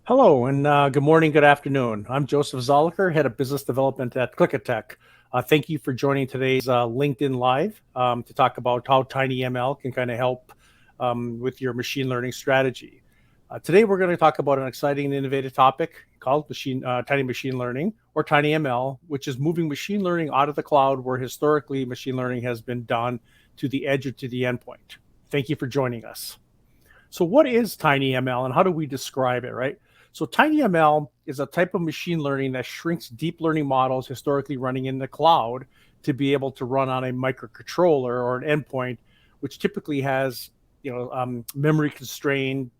Hello, and good morning, good afternoon. I'm Joseph Zaloker, Head of Business Development at Klika Tech. Thank you for joining today's LinkedIn Live to talk about how tinyML can kind of help with your machine learning strategy. Today, we're going to talk about an exciting and innovative topic called tiny machine learning, or tinyML, which is moving machine learning out of the cloud where historically machine learning has been done to the edge or to the endpoint. Thank you for joining us. So what is tinyML and how do we describe it, right? So tinyML is a type of machine learning that shrinks deep learning models historically running in the cloud to be able to run on a microcontroller or an endpoint, which typically has, memory constraints,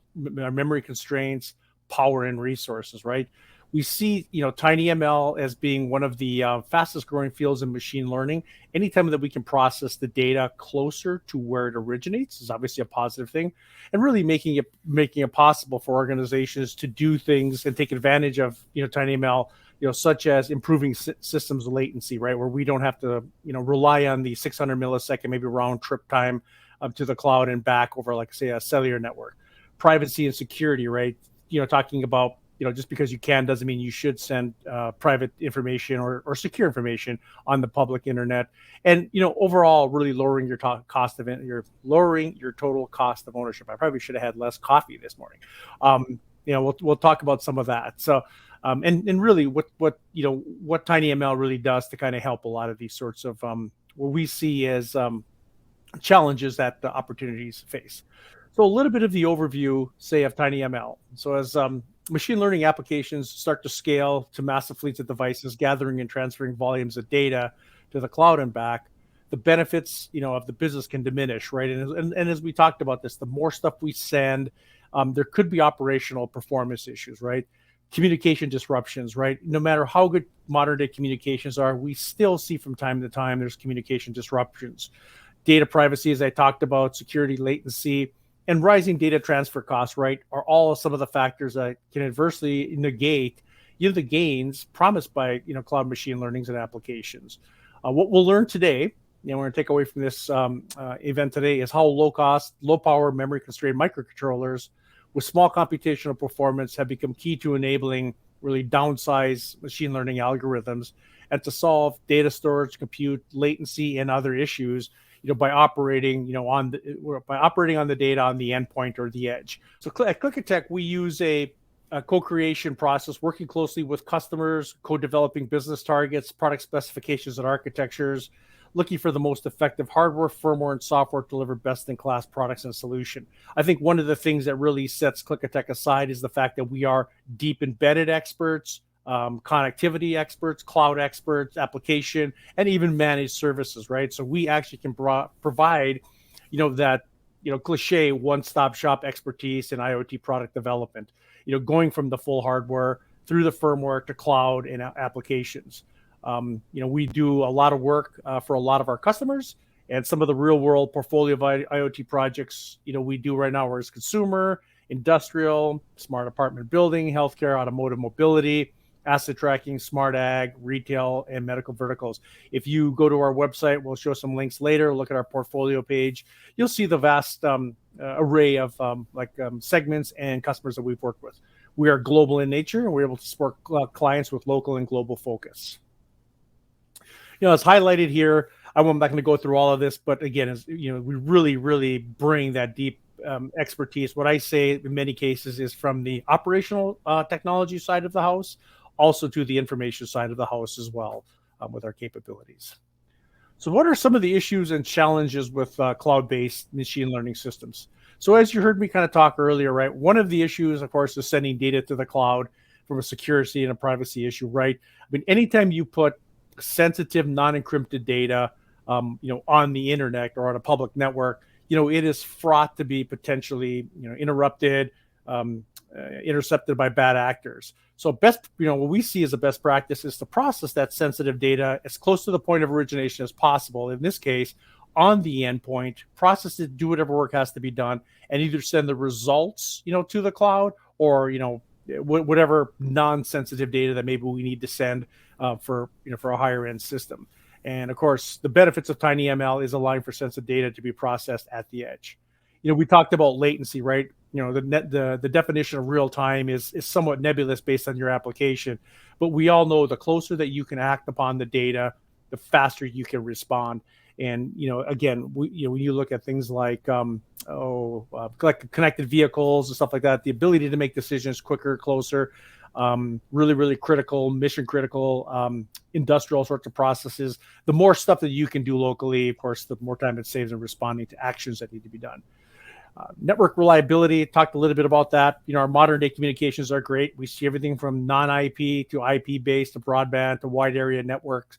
power and resources, right? We see, tinyML as being one of the fastest growing fields in machine learning. Anytime that we can process the data closer to where it originates is obviously a positive thing, and really making it possible for organizations to do things and take advantage of tinyML, such as improving systems latency, right, where we don't have to rely on the 600 millisecond maybe round trip time to the cloud and back over, like, say, a cellular network. Privacy and security, right? Talking about, just because you can doesn't mean you should send private information or secure information on the public internet. And overall, really lowering your cost of it. You're lowering your total cost of ownership. I probably should have had less coffee this morning. We'll talk about some of that. So, and really, what tinyML really does to kind of help a lot of these sorts of what we see as challenges that the opportunities face. So a little bit of the overview, say, of tinyML. So as machine learning applications start to scale to massive fleets of devices, gathering and transferring volumes of data to the cloud and back, the benefits, of the business can diminish, right? And as we talked about this, the more stuff we send, there could be operational performance issues, right? Communication disruptions, right? No matter how good modern day communications are, we still see from time to time there's communication disruptions. Data privacy, as I talked about, security, latency, and rising data transfer costs, right, are all some of the factors that can adversely negate the gains promised by cloud machine learnings and applications. What we'll learn today, we're going to take away from this event today, is how low cost, low power, memory constrained microcontrollers with small computational performance have become key to enabling really downsized machine learning algorithms and to solve data storage, compute, latency, and other issues by operating, on the data on the endpoint or the edge. So at Klika Tech, we use a co-creation process, working closely with customers, co-developing business targets, product specifications, and architectures, looking for the most effective hardware, firmware, and software to deliver best-in-class products and solution. I think one of the things that really sets Klika Tech aside is the fact that we are deep embedded experts, connectivity experts, cloud experts, application, and even managed services, right? So we actually can provide, that, cliche one-stop shop expertise in IoT product development, going from the full hardware through the firmware to cloud and applications. We do a lot of work for a lot of our customers, and some of the real world portfolio of IoT projects, we do right now, as consumer, industrial, smart apartment building, healthcare, automotive mobility, asset tracking, smart ag, retail, and medical verticals. If you go to our website, we'll show some links later. Look at our portfolio page. You'll see the vast array of segments and customers that we've worked with. We are global in nature, and we're able to support clients with local and global focus. It's highlighted here. I'm not going to go through all of this, but again, we really, really bring that deep expertise. What I say in many cases is from the operational technology side of the house, also to the information side of the house as well, with our capabilities. So what are some of the issues and challenges with cloud-based machine learning systems? So as you heard me kind of talk earlier, right, one of the issues, of course, is sending data to the cloud from a security and a privacy issue, right? I mean, anytime you put sensitive, non-encrypted data, on the internet or on a public network, it is fraught to be potentially, interrupted, intercepted by bad actors. So what we see as a best practice is to process that sensitive data as close to the point of origination as possible. In this case, on the endpoint, process it, do whatever work has to be done, and either send the results, to the cloud, or, whatever non-sensitive data that maybe we need to send for a higher end system. And of course, the benefits of tinyML is allowing for sensitive data to be processed at the edge. We talked about latency, right? the definition of real time is somewhat nebulous based on your application. But we all know the closer that you can act upon the data, the faster you can respond. And again, when you look at things like like connected vehicles and stuff like that, the ability to make decisions quicker, closer, really, really critical, mission critical, industrial sorts of processes. The more stuff that you can do locally, of course, the more time it saves in responding to actions that need to be done. Network reliability, talked a little bit about that. Our modern day communications are great. We see everything from non-IP to IP-based to broadband to wide area networks.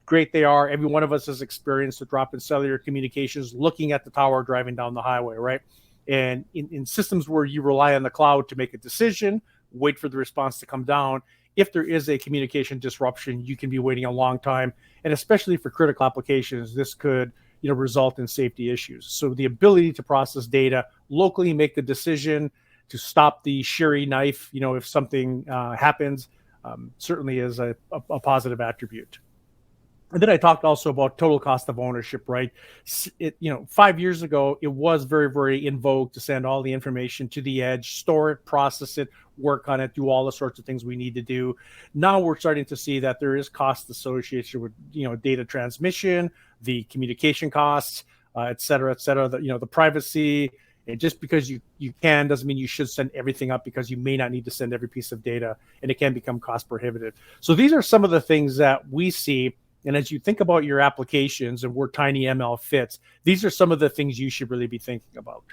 Great they are. Every one of us has experienced a drop in cellular communications looking at the tower driving down the highway, right? And in systems where you rely on the cloud to make a decision, wait for the response to come down, if there is a communication disruption, you can be waiting a long time. And especially for critical applications, this could result in safety issues. So the ability to process data locally, make the decision to stop the Sherry knife, if something happens, certainly is a positive attribute. And then I talked also about total cost of ownership, right? 5 years ago, it was very, very in vogue to send all the information to the edge, store it, process it, work on it, do all the sorts of things we need to do. Now we're starting to see that there is cost associated with, data transmission, the communication costs, et cetera, the privacy. And just because you can doesn't mean you should send everything up, because you may not need to send every piece of data, and it can become cost prohibitive. So these are some of the things that we see. And as you think about your applications and where tinyML fits, these are some of the things you should really be thinking about.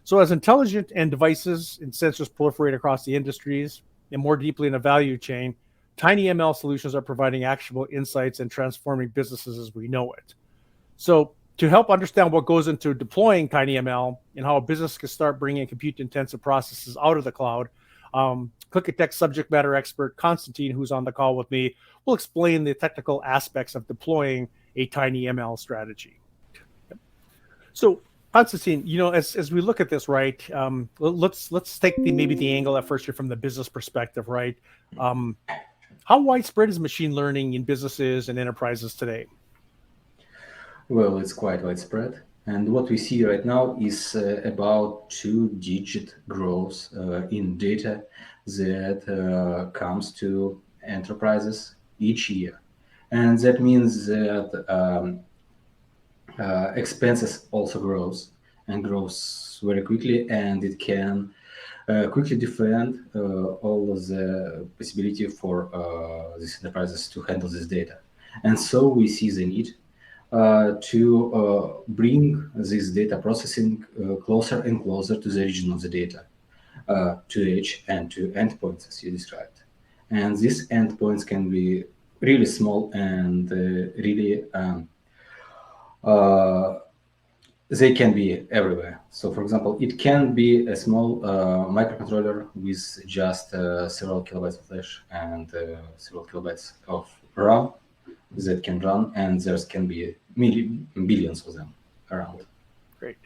So as intelligent and devices and sensors proliferate across the industries and more deeply in the value chain, tinyML solutions are providing actionable insights and transforming businesses as we know it. So to help understand what goes into deploying tinyML and how a business can start bringing compute-intensive processes out of the cloud, Klika Tech subject matter expert Konstantin, who's on the call with me, will explain the technical aspects of deploying a tinyML strategy. So, Konstantin, as we look at this, right? Let's take maybe the angle at first here from the business perspective, right? How widespread is machine learning in businesses and enterprises today? Well, it's quite widespread. And what we see right now is about 2-digit growth in data that comes to enterprises each year. And that means that expenses also grows and grows very quickly, and it can quickly defend all of the possibility for these enterprises to handle this data. And so we see the need to bring this data processing closer and closer to the region of the data, to edge and to endpoints, as you described. And these endpoints can be really small and really they can be everywhere. So, for example, it can be a small microcontroller with just several kilobytes of flash and several kilobytes of RAM that can run, and there can be billions of them around. Great.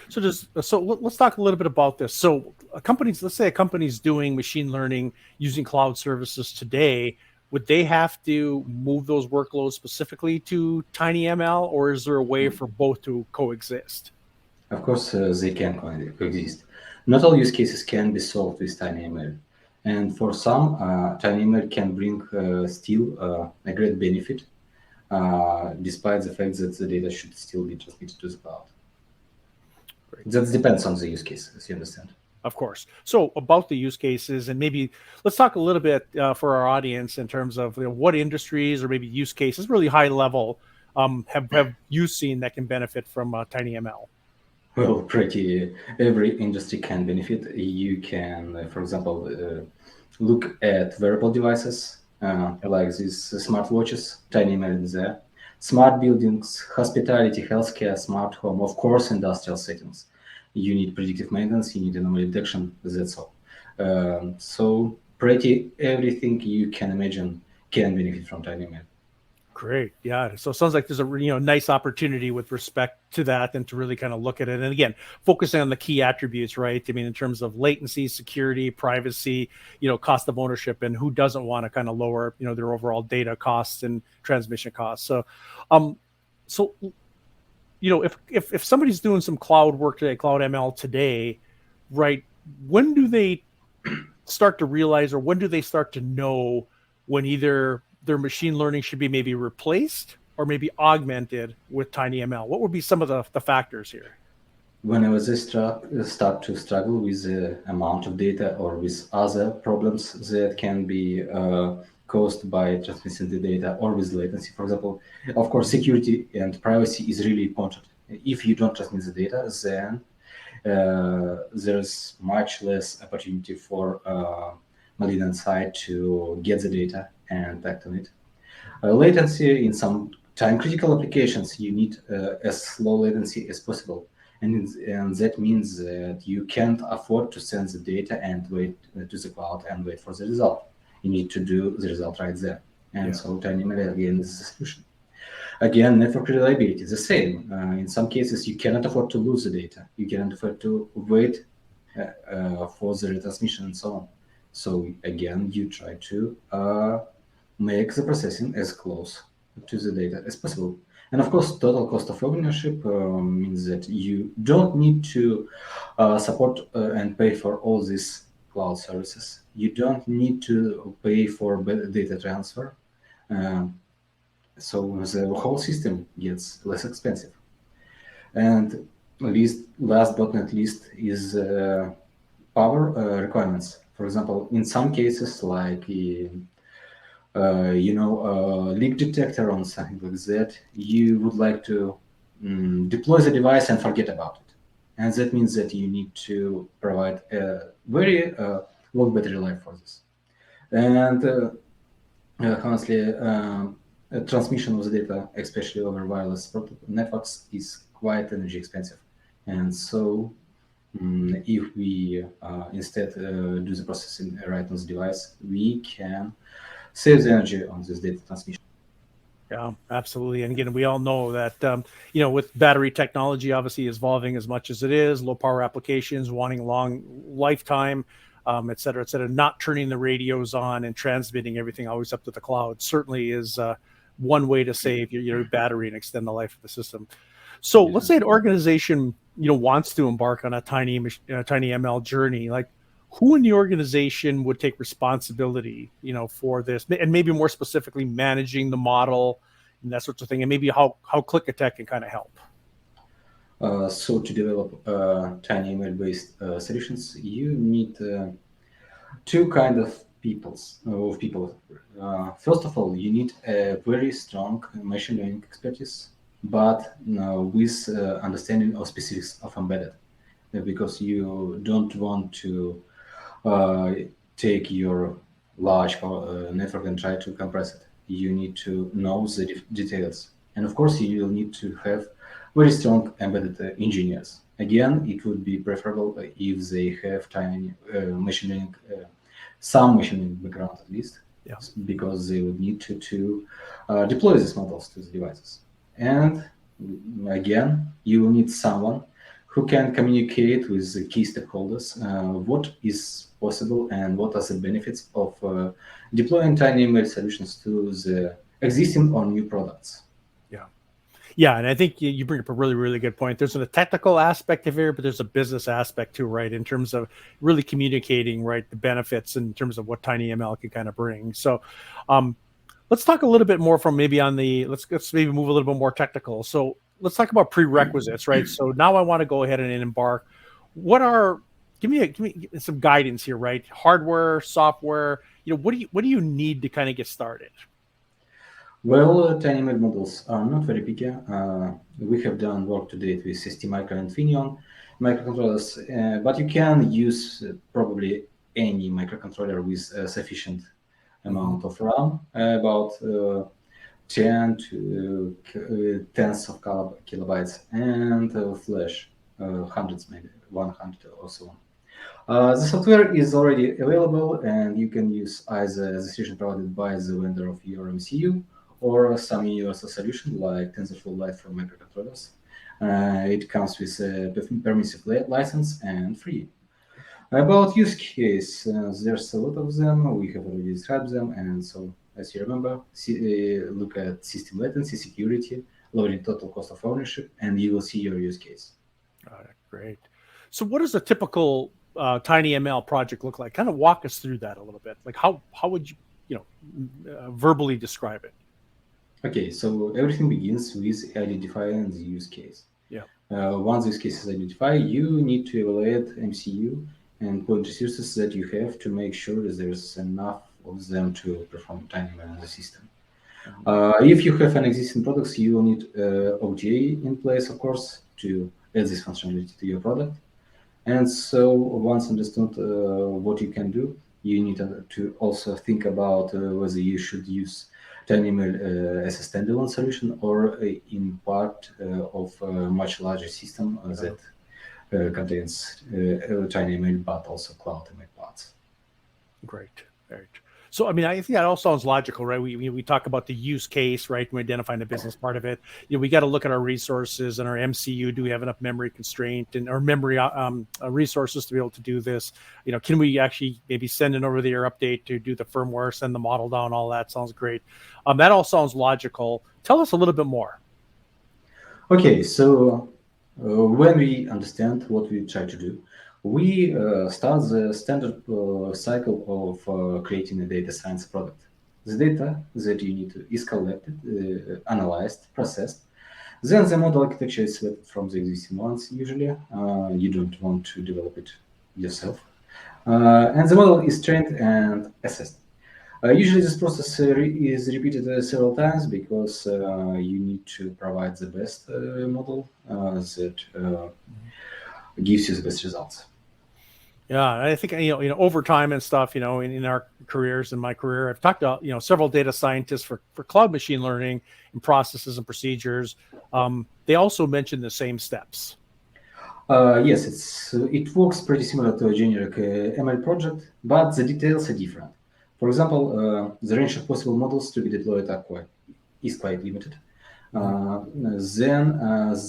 So let's talk a little bit about this. So let's say a company's doing machine learning using cloud services today. Would they have to move those workloads specifically to tinyML, or is there a way for both to coexist? Of course, they can coexist. Not all use cases can be solved with tinyML. And for some, tinyML can bring still a great benefit, despite the fact that the data should still be transmitted to the cloud. Great. That depends on the use case, as you understand. Of course. So about the use cases, and maybe let's talk a little bit for our audience in terms of what industries or maybe use cases, really high level, have you seen that can benefit from tinyML? Well, pretty every industry can benefit. You can, for example, look at wearable devices like these smartwatches, tinyML is there. Smart buildings, hospitality, healthcare, smart home, of course, industrial settings. You need predictive maintenance, you need anomaly detection, that's all. So pretty everything you can imagine can benefit from tinyML. Great. Yeah. So it sounds like there's a nice opportunity with respect to that, and to really kind of look at it. And again, focusing on the key attributes, right? I mean, in terms of latency, security, privacy, cost of ownership, and who doesn't want to kind of lower, their overall data costs and transmission costs. So, if somebody's doing some cloud work today, cloud ML today, right? when do they start to realize, or when do they start to know when either their machine learning should be maybe replaced or maybe augmented with tinyML? What would be some of the factors here? Whenever they start to struggle with the amount of data or with other problems that can be caused by transmitting the data or with latency, for example, of course, security and privacy is really important. If you don't transmit the data, then there's much less opportunity for malignant side to get the data and act on it. Latency in some time critical applications, you need as low latency as possible. And that means that you can't afford to send the data and wait to the cloud and wait for the result. You need to do the result right there. And so tinyML again is the solution. Again, network reliability is the same. In some cases, you cannot afford to lose the data. You cannot afford to wait for the retransmission and so on. So again, you try to make the processing as close to the data as possible. And of course, total cost of ownership means that you don't need to support and pay for all these cloud services. You don't need to pay for data transfer. So the whole system gets less expensive. And last but not least is power requirements. For example, in some cases, like leak detector on something like that, you would like to deploy the device and forget about it. And that means that you need to provide a very long battery life for this. And honestly, transmission of the data, especially over wireless networks, is quite energy expensive. And so if we instead do the processing right on the device, we can save the energy on this data transmission. Yeah, absolutely. And again, we all know that with battery technology obviously evolving as much as it is, low power applications wanting long lifetime, et cetera, not turning the radios on and transmitting everything always up to the cloud certainly is one way to save your battery and extend the life of the system. So let's say an organization wants to embark on a tiny ML journey. Like, who in the organization would take responsibility, for this, and maybe more specifically managing the model and that sorts of thing, and maybe how Klika Tech can kind of help. So to develop tinyML based solutions, you need two kind of people. First of all, you need a very strong machine learning expertise, but with understanding of specifics of embedded, because you don't want to take your large network and try to compress it. You need to know the details. And of course, you will need to have very strong embedded engineers. Again, it would be preferable if they have tiny machine learning, some machine learning background at least, because they would need to deploy these models to the devices. And again, you will need someone who can communicate with the key stakeholders what is possible and what are the benefits of deploying tinyML solutions to the existing or new products. Yeah, and I think you bring up a really, really good point. There's a technical aspect of here, but there's a business aspect too, right? In terms of really communicating, right, the benefits in terms of what tinyML can kind of bring. So, let's talk a little bit more from maybe on the let's maybe move a little bit more technical. So let's talk about prerequisites, right? So now I want to go ahead and embark. Give me some guidance here, right? Hardware, software. What do you need to kind of get started? Well, tinyML models are not very big. We have done work to date with STMicro and Finetune microcontrollers, but you can use probably any microcontroller with sufficient amount of RAM, about 10 to tens of kilobytes, and flash, hundreds, maybe 100 or so on. The software is already available, and you can use either the solution provided by the vendor of your MCU or some universal solution like TensorFlow Lite from microcontrollers. It comes with a permissive license and free. About use case, there's a lot of them. We have already described them, and so as you remember, look at system latency, security, lowering total cost of ownership, and you will see your use case. Great. So what is a typical tinyML project look like? Kind of walk us through that a little bit. Like how would you verbally describe it? Okay, so everything begins with identifying the use case. Yeah. Once this case is identified, you need to evaluate MCU and point resources that you have to make sure that there's enough of them to perform tinyML in the system. Mhm. If you have an existing products, you will need OTA in place, of course, to add this functionality to your product. And so once understood what you can do, you need to also think about whether you should use tinyML as a standalone solution or in part of a much larger system that contains tinyML, but also CloudML parts. Great. Great. So, I mean, I think that all sounds logical, right? We talk about the use case, right? We're identifying the business part of it. We got to look at our resources and our MCU. Do we have enough memory constraint and our memory resources to be able to do this? Can we actually maybe send an over-the-air update to do the firmware, send the model down? All that sounds great. That all sounds logical. Tell us a little bit more. Okay, so when we understand what we try to do, we start the standard cycle of creating a data science product. The data that you need to is collected, analyzed, processed. Then the model architecture is selected from the existing ones. Usually, you don't want to develop it yourself, and the model is trained and assessed. Usually, this process is repeated several times because you need to provide the best model that gives you the best results. Yeah, I think over time and stuff, in our careers, in my career, I've talked to several data scientists for cloud machine learning and processes and procedures. They also mention the same steps. Yes, it works pretty similar to a generic ML project, but the details are different. For example, the range of possible models to be deployed is quite limited. Then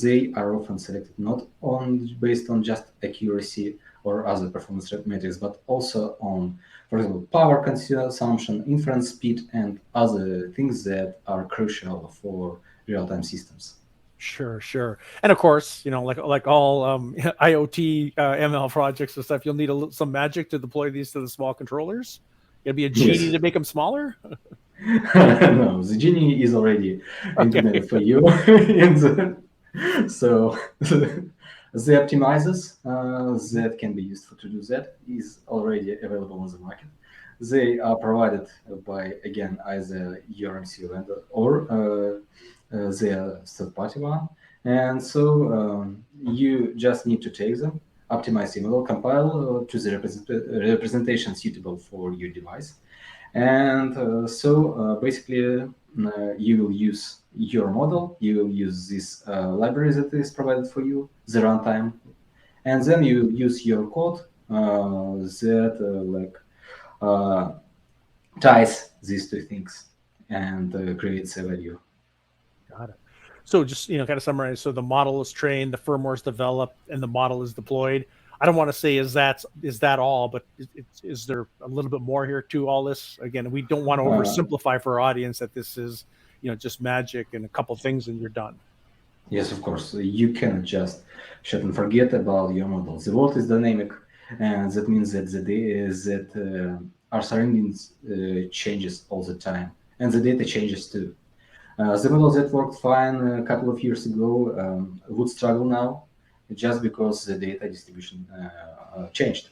they are often selected not on based on just accuracy or other performance metrics, but also on, for example, power consumption, inference speed, and other things that are crucial for real-time systems. Sure, sure. And of course, like all IoT ML projects and stuff, you'll need some magic to deploy these to the small controllers. It'll be a genie Yes. to make them smaller. No, the genie is already Okay. implemented for you. So the optimizers that can be used to do that is already available on the market. They are provided by, again, either your MCU vendor or their third-party one. And so you just need to take them, optimize the model, compile to the representation suitable for your device. And basically, you will use your model, you will use this library that is provided for you, the runtime, and then you use your code that ties these two things and creates a value. Got it. So just kind of summarize. So the model is trained, the firmware is developed, and the model is deployed. I don't want to say is that all, but is there a little bit more here to all this? Again, we don't want to oversimplify for our audience that this is just magic and a couple things and you're done. Yes, of course. You can just shut and forget about your model. The world is dynamic, and that means that the data that our surroundings changes all the time, and the data changes too. The model that worked fine a couple of years ago would struggle now, just because the data distribution changed.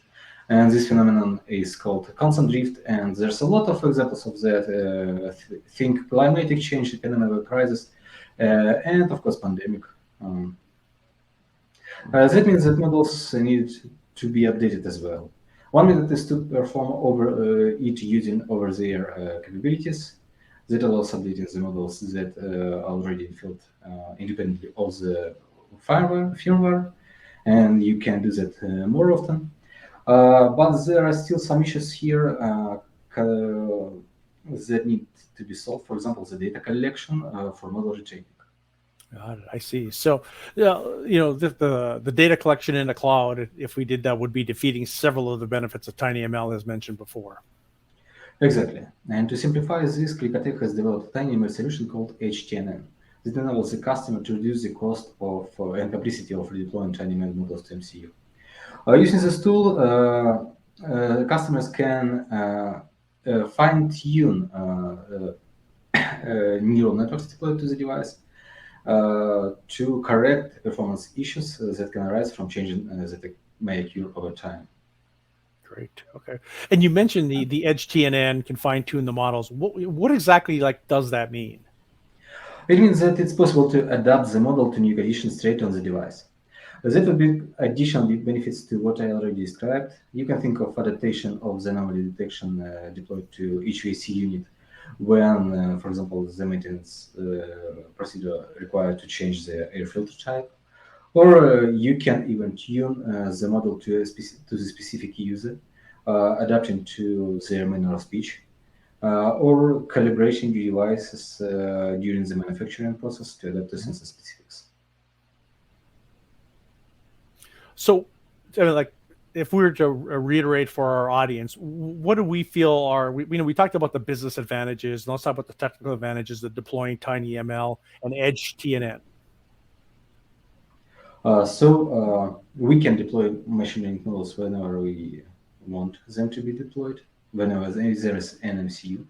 And this phenomenon is called constant drift, and there's a lot of examples of that. Think climatic change, economic crisis, and of course pandemic. That means that models need to be updated as well. One method is to perform over it using over-the-air capabilities that allows updating the models that are already built independently of the firmware, and you can do that more often. But there are still some issues here that need to be solved. For example, the data collection for model retraining. Got it. I see. So, the data collection in the cloud, if we did that, would be defeating several of the benefits of tinyML, as mentioned before. Exactly. And to simplify this, Klika Tech has developed a tinyML solution called HTNN that enables the customer to reduce the cost of and complexity of redeploying tinyML models to MCU. Using this tool, customers can fine-tune neural networks deployed to the device to correct performance issues that can arise from changes that may occur over time. Great. Okay. And you mentioned the HTNN can fine tune the models. What exactly does that mean? It means that it's possible to adapt the model to new conditions straight on the device. That would be additional benefits to what I already described. You can think of adaptation of the anomaly detection deployed to each VC unit when, for example, the maintenance procedure required to change the air filter type. Or you can even tune the model to, to the specific user, adapting to their manner of speech, or calibration devices during the manufacturing process to adapt to sensor specifics. So, if we were to reiterate for our audience, what do we feel are we talked about the business advantages. Now let's talk about the technical advantages of deploying tinyML and Edge TNN. We can deploy machine learning models whenever we want them to be deployed, whenever there is an MCU,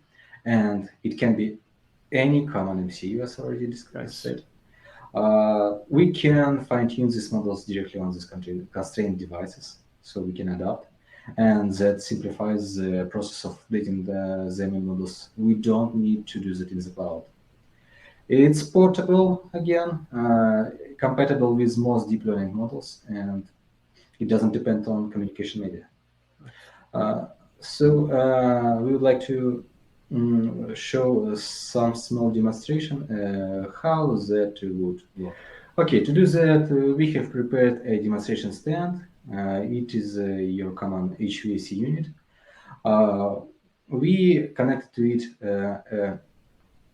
and it can be any common MCU, as already said. We can fine-tune these models directly on these constrained devices, so we can adapt, and that simplifies the process of updating the ML models. We don't need to do that in the cloud. It's portable again, compatible with most deep learning models, and it doesn't depend on communication media. We would like to show some small demonstration how that would work. Okay, to do that, we have prepared a demonstration stand. It is your common HVAC unit. We connect to it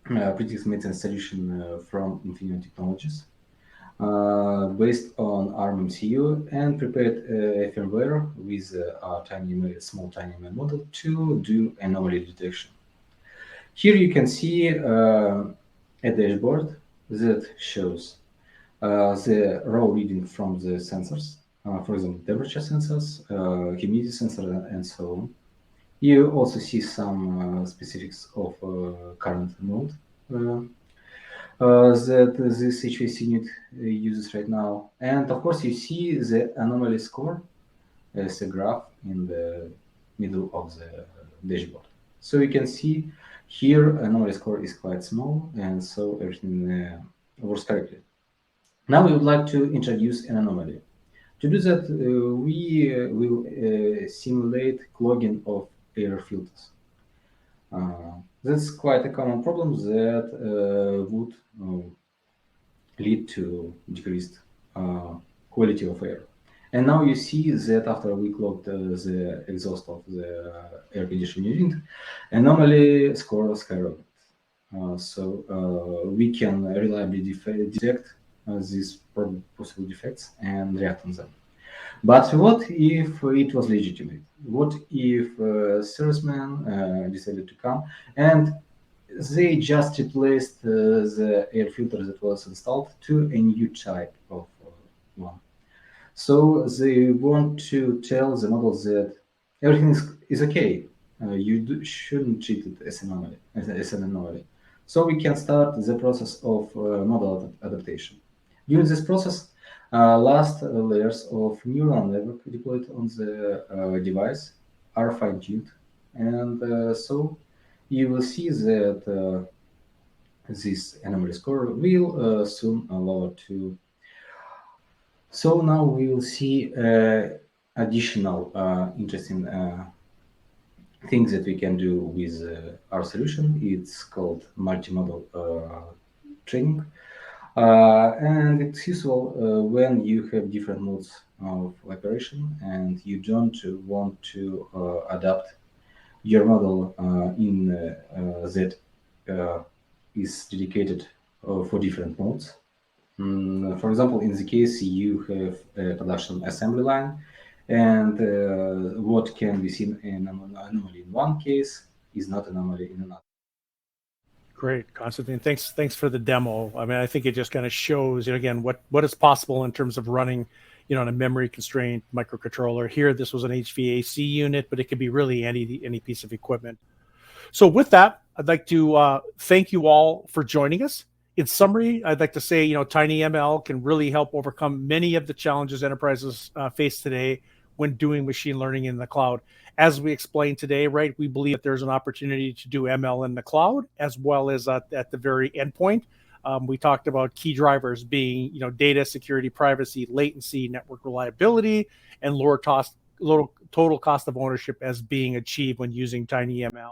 predictive maintenance solution from Finetune Technologies based on ARM MCU and prepared a firmware with our small tinyML model to do anomaly detection. Here you can see a dashboard that shows the raw reading from the sensors, for example, temperature sensors, humidity sensor, and so on. You also see some specifics of current mode that this HVAC unit uses right now. And of course, you see the anomaly score as a graph in the middle of the dashboard. So you can see here anomaly score is quite small, and so everything works correctly. Now we would like to introduce an anomaly. To do that, we will simulate clogging of air filters. That's quite a common problem that would lead to decreased quality of air. And now you see that after we clogged the exhaust of the air conditioning unit, anomaly score skyrocketed. We can reliably detect these possible defects and react on them. But what if it was legitimate? What if salesman decided to come and they just replaced the air filter that was installed to a new type of one? So they want to tell the model that everything is okay. Shouldn't treat it as an anomaly. As an anomaly. So we can start the process of model adaptation. During this process, last layers of neural network deployed on the device are fine-tuned, and so you will see that this anomaly score will soon lower to. So now we will see additional interesting things that we can do with our solution. It's called multimodal training. And it's useful when you have different modes of operation and you don't want to adapt your model in that is dedicated for different modes. For example, in the case you have a production assembly line, and what can be seen in anomaly in one case is not anomaly in another. Great, Konstantin. Thanks for the demo. I mean, I think it just kind of shows, again, what is possible in terms of running, on a memory constrained microcontroller. Here, this was an HVAC unit, but it could be really any piece of equipment. So with that, I'd like to thank you all for joining us. In summary, I'd like to say, tinyML can really help overcome many of the challenges enterprises face today when doing machine learning in the cloud. As we explained today, right, we believe that there's an opportunity to do ML in the cloud as well as at the very endpoint. We talked about key drivers being, data security, privacy, latency, network reliability, and lower total cost of ownership as being achieved when using tinyML.